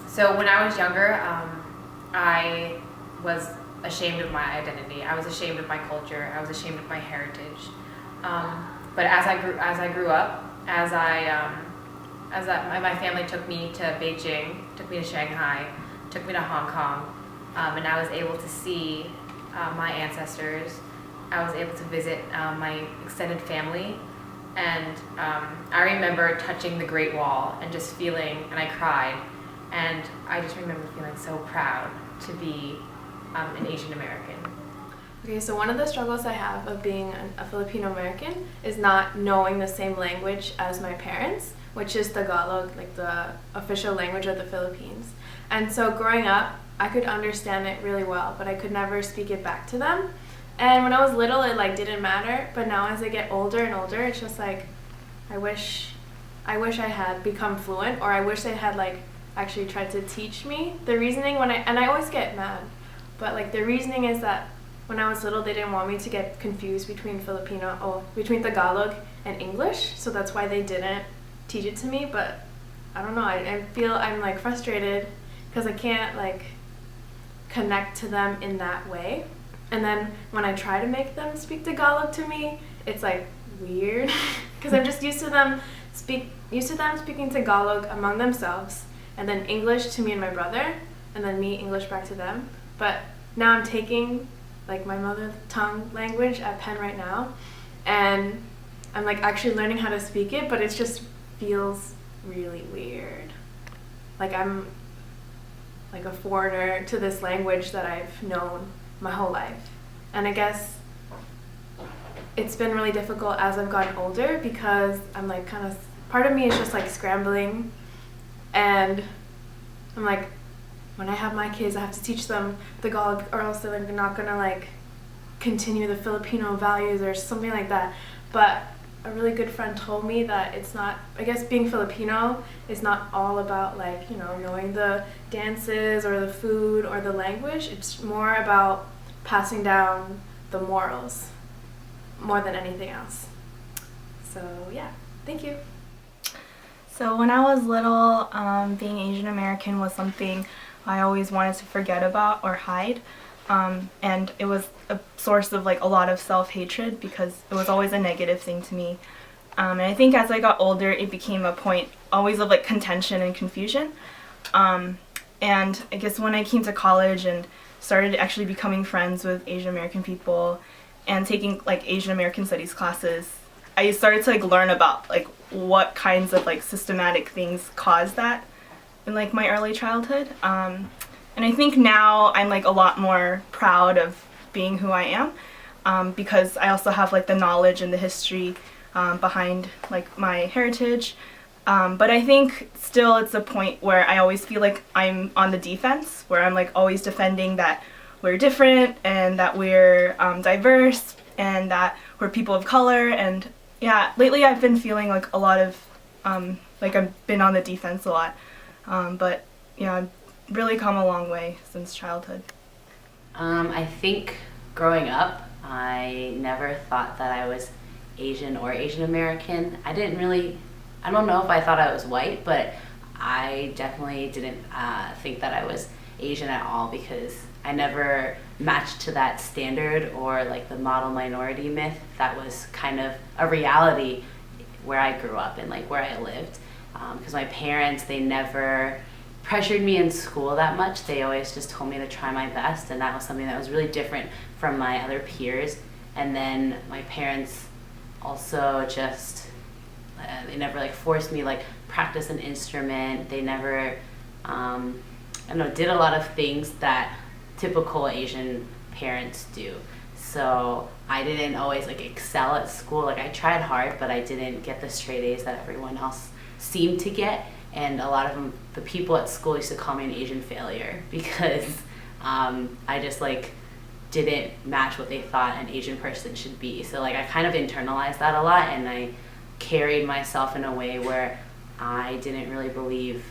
So when I was younger, I was ashamed of my identity. I was ashamed of my culture. I was ashamed of my heritage. But as I grew up, my family took me to Beijing, took me to Shanghai, took me to Hong Kong, and I was able to see my ancestors. I was able to visit my extended family, and I remember touching the Great Wall and just feeling, and I cried, and I just remember feeling so proud to be an Asian American. Okay, so one of the struggles I have of being a Filipino American is not knowing the same language as my parents, which is Tagalog, like the official language of the Philippines. And so growing up, I could understand it really well, but I could never speak it back to them. And when I was little, it like didn't matter, but now as I get older and older, it's just like I wish I had become fluent, or I wish they had like actually tried to teach me the reasoning and I always get mad, but like the reasoning is that when I was little, they didn't want me to get confused between between Tagalog and English, so that's why they didn't teach it to me. But I don't know, I feel I'm like frustrated because I can't like connect to them in that way. And then when I try to make them speak Tagalog to me, it's like weird because I'm just used to them speaking Tagalog among themselves, and then English to me and my brother, and then me English back to them. But now I'm taking like my mother tongue language at Penn right now, and I'm like actually learning how to speak it, but it just feels really weird. Like I'm like a foreigner to this language that I've known my whole life. And I guess it's been really difficult as I've gotten older because I'm like part of me is just like scrambling, and I'm like, when I have my kids, I have to teach them Tagalog, or else they're like not gonna like continue the Filipino values or something like that. But a really good friend told me that it's not, I guess being Filipino is not all about like, knowing the dances or the food or the language. It's more about passing down the morals more than anything else. So yeah, thank you. So when I was little, being Asian American was something I always wanted to forget about or hide, and it was a source of like a lot of self-hatred because it was always a negative thing to me. And I think as I got older, it became a point always of like contention and confusion. And I guess when I came to college and started actually becoming friends with Asian American people and taking like Asian American studies classes, I started to like learn about like what kinds of like systematic things cause that in like my early childhood. And I think now I'm like a lot more proud of being who I am, because I also have like the knowledge and the history behind like my heritage. But I think still it's a point where I always feel like I'm on the defense, where I'm like always defending that we're different and that we're diverse and that we're people of color. And yeah, lately I've been feeling like a lot of like I've been on the defense a lot. But yeah, I've really come a long way since childhood. I think growing up, I never thought that I was Asian or Asian American. I don't know if I thought I was white, but I definitely didn't think that I was Asian at all because I never matched to that standard or like the model minority myth that was kind of a reality where I grew up and like where I lived. Because my parents, they never pressured me in school that much. They always just told me to try my best, and that was something that was really different from my other peers. And then my parents also just they never like forced me like practice an instrument. They never did a lot of things that typical Asian parents do. So I didn't always like excel at school. Like I tried hard, but I didn't get the straight A's that everyone else seemed to get. And a lot of them, the people at school used to call me an Asian failure because I just like didn't match what they thought an Asian person should be. So like I kind of internalized that a lot, and I carried myself in a way where I didn't really believe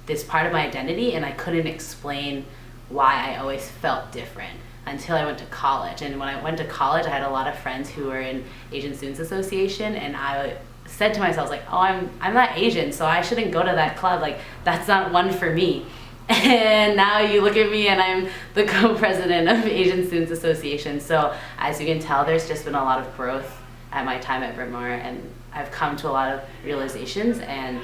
this part of my identity, and I couldn't explain why I always felt different until I went to college. And when I went to college, I had a lot of friends who were in Asian Students Association, and I said to myself, like, oh, I'm not Asian, so I shouldn't go to that club. Like, that's not one for me. And now you look at me and I'm the co-president of Asian Students Association. So as you can tell, there's just been a lot of growth at my time at Bryn Mawr, and I've come to a lot of realizations, and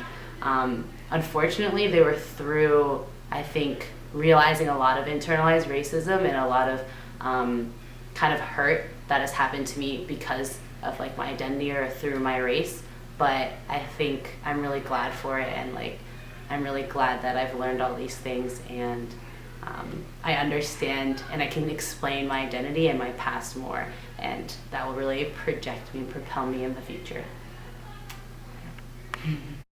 unfortunately they were through, I think, realizing a lot of internalized racism and a lot of kind of hurt that has happened to me because of like my identity or through my race. But I think I'm really glad for it, and like I'm really glad that I've learned all these things, and I understand and I can explain my identity and my past more, and that will really project me and propel me in the future.